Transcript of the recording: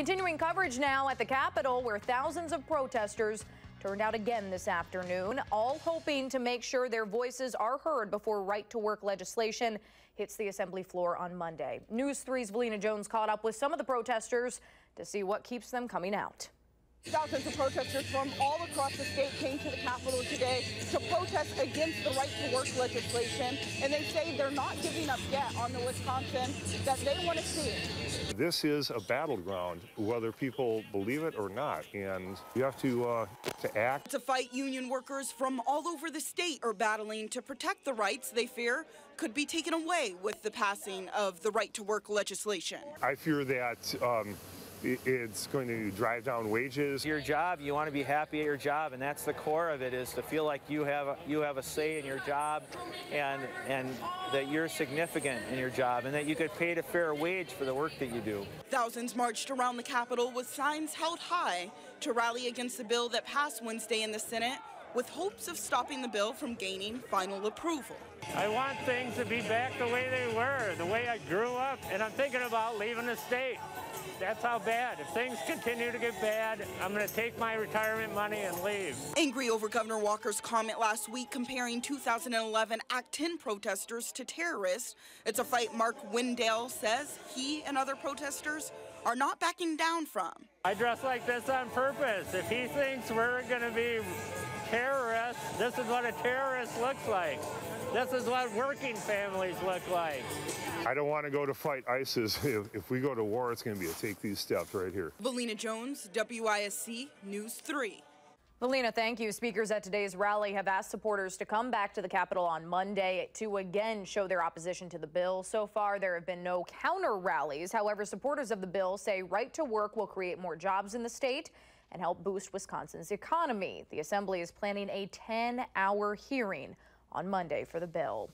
Continuing coverage now at the Capitol, where thousands of protesters turned out again this afternoon, all hoping to make sure their voices are heard before right-to-work legislation hits the Assembly floor on Monday. News 3's Velena Jones caught up with some of the protesters to see what keeps them coming out. Thousands of protesters from all across the state came to the Capitol today to protest against the right-to-work legislation, and they say they're not giving up yet on the Wisconsin that they want to see. This is a battleground, whether people believe it or not, and you have to act. It's a fight union workers from all over the state are battling to protect the rights they fear could be taken away with the passing of the right-to-work legislation. I fear that it's going to drive down wages. Your job, you want to be happy at your job, and that's the core of it, is to feel like you have a say in your job, and that you're significant in your job, and that you get paid a fair wage for the work that you do. Thousands marched around the Capitol with signs held high to rally against the bill that passed Wednesday in the Senate, with hopes of stopping the bill from gaining final approval. I want things to be back the way they were, the way I grew up, and I'm thinking about leaving the state. That's how bad. If things continue to get bad, I'm going to take my retirement money and leave. Angry over Governor Walker's comment last week comparing 2011 Act 10 protesters to terrorists, it's a fight Mark Wendell says he and other protesters are not backing down from. I dress like this on purpose. If he thinks we're going to be terrorists, this is what a terrorist looks like. This is what working families look like. I don't want to go to fight ISIS. If we go to war, it's going to be to take these steps right here. Velena Jones, WISC News 3. Velena, thank you. Speakers at today's rally have asked supporters to come back to the Capitol on Monday to again show their opposition to the bill. So far, there have been no counter rallies. However, supporters of the bill say right to work will create more jobs in the state and help boost Wisconsin's economy. The Assembly is planning a 10-hour hearing on Monday for the bill.